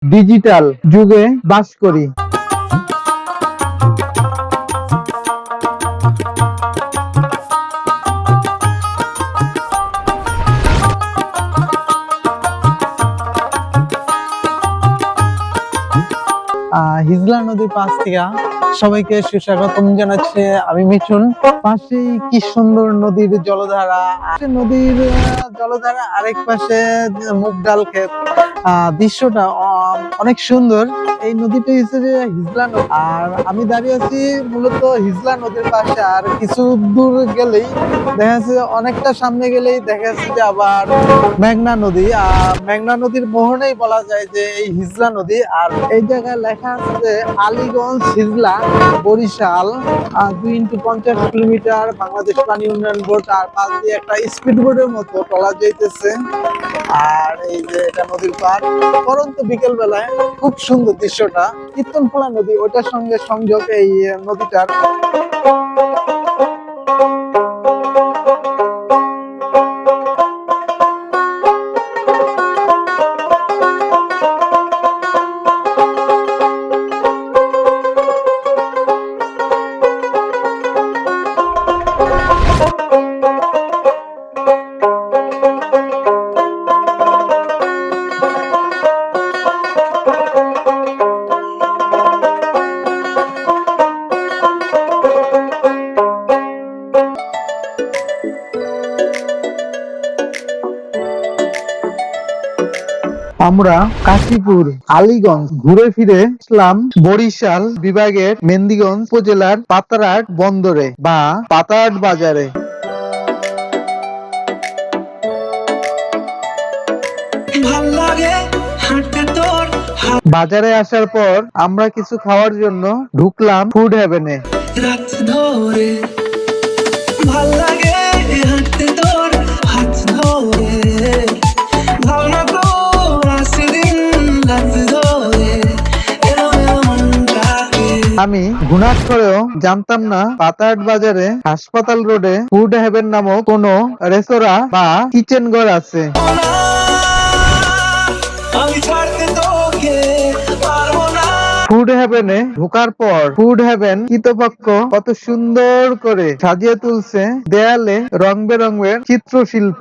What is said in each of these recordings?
Digital যুগে বাস করি। হিজলা নদীর পাশ থেকে সবাইকে সুস্বাগতম জানাচ্ছে আমি মিঠুন। পাশেই কি সুন্দর নদীর জলধারা, নদীর জলধারা আরেক পাশে মুগ ডাল ক্ষেত। দৃশ্যটা অনেক সুন্দর। এই নদীটা হিসেবে হিজলা নদী, আর আমি দাঁড়িয়ে আছি মূলত হিজলা নদীর পাশে। আর কিছু দূর গেলেই দেখা যাচ্ছে, অনেকটা সামনে গেলেই দেখা যাচ্ছে যে আবার মেঘনা নদী। আর মেঘনা নদীর মোহনেই বলা যায় যে এই হিজলা নদী। আর এই জায়গায় লেখা আছে যে আলীগঞ্জ হিজলা বরিশাল 2x50 কিলোমিটার, বাংলাদেশ পানি উন্নয়ন বোর্ড। আর পাশ দিয়ে একটা স্পিড বোর্ডের মতো টলা যাইতেছে। আর এই যে এটা নদীর পাড়, পরন্ত বিকেল বেলায় খুব সুন্দর দৃশ্যটা। কীর্তনখোলা নদী, ওটার সঙ্গে সংযোগ এই নদীটার। আমরা কাশীপুর আলীগঞ্জ ঘুরে ফিরে আসলাম বরিশাল বিভাগের মেহেন্দিগঞ্জ উপজেলার পাতারহাট বন্দরে বা পাতারহাট বাজারে। বাজারে আসার পর আমরা কিছু খাওয়ার জন্য ঢুকলাম ফুড হেভেনে। আমি ঘুণাক্ষরেও জানতাম না পাতারহাট বাজারে হাসপাতাল রোডে ফুড হেভেন নামক কোনো রেস্তোরাঁ বা কিচেন ঘর আছে। ফুড হেভেনে ঢোকার পর ফুড হেভেন কর্তৃপক্ষ কত সুন্দর করে সাজিয়ে তুলছে দেয়ালে রং বেরঙের চিত্রশিল্প।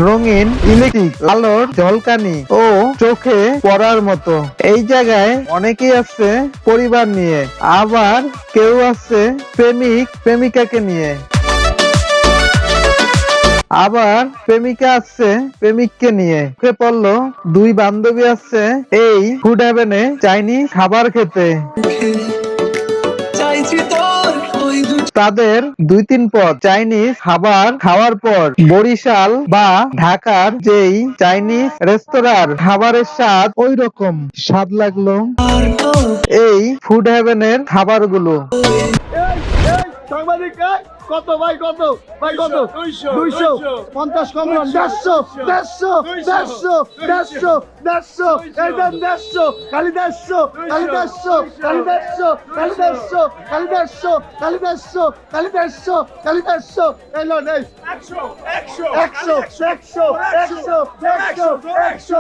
রঙিন ইলেকট্রিক আলোর ঝলকানি ও চোখে পড়ার মতো। এই জায়গায় অনেকেই আছে পরিবার নিয়ে, আবার কেউ আছে প্রেমিক প্রেমিকাকে নিয়ে, আবার প্রেমিকা আছে প্রেমিককে নিয়ে। চোখে পড়লো দুই বান্ধবী আছে এই ফুড হেভেনে চাইনিজ খাবার খেতে। তাদের 2-3 পদ চাইনিজ খাবার খাওয়ার পর বরিশাল বা ঢাকার যেই চাইনিজ রেস্তোরাঁর খাবারের স্বাদ, ওই রকম স্বাদ লাগলো এই ফুড হেভেনের খাবারগুলো। কত ভাই, কত ভাই, কত 250 কম 150 এই দেন 150 খালি 150 খালি 150 খালি 150 খালি 150 খালি 150 খালি 150 খালি 150 খালি 150 এই লো নেই 100 100 100 100 100 100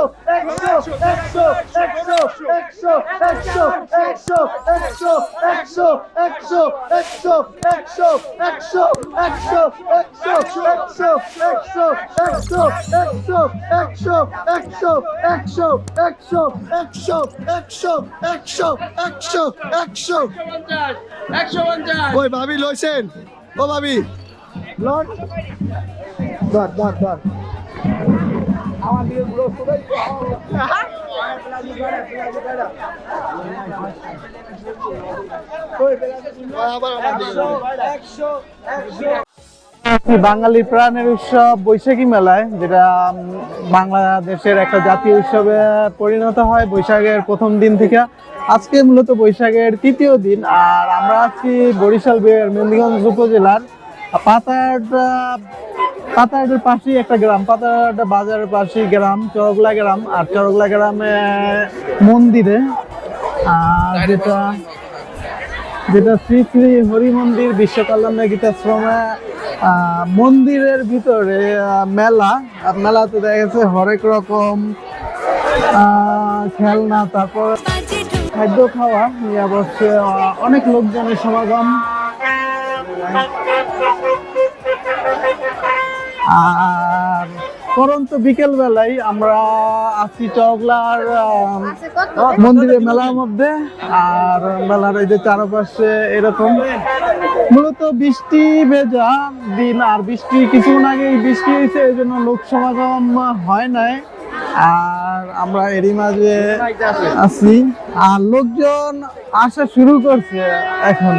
ওই ভাবি লইছেন, ও ভাবি লন ধর ধর ধর আমার দিকে গুলো সবাই বাঙালি প্রাণের উৎসব বৈশাখী মেলায়, যেটা বাংলাদেশের একটা জাতীয় উৎসবে পরিণত হয় বৈশাখের প্রথম দিন থেকে। আজকে মূলত বৈশাখের তৃতীয় দিন। আর আমরা আছি বরিশাল মেহেন্দিগঞ্জ উপজেলার পাতারহাটের পাশেই একটা গ্রাম, পাতারহাট বাজারের পাশেই গ্রাম চরগলা গ্রাম। আর চরগলা গ্রামে মন্দিরে যেটা শ্রী শ্রী হরি মন্দির বিশ্ব কল্যাণ গীতাশ্রমে মন্দিরের ভিতরে মেলা, মেলাতে দেখা গেছে হরেক রকম খেলনা, তারপর খাদ্য খাওয়া নিয়ে বসে অনেক লোকজনের সমাগম। আর পরন্ত বিকেল বেলায় আমরা আছি চকলার মন্দিরের মেলার মধ্যে। আর মেলার এই যে চারপাশে এরকম মূলত বৃষ্টি ভেজা দিন, আর বৃষ্টি কিছুক্ষণ আগে বৃষ্টি হয়েছে, এই জন্য লোক সমাগম হয় নাই। আর আমরা এরই মাঝে আছি, আর লোকজন আসা শুরু করছে এখন।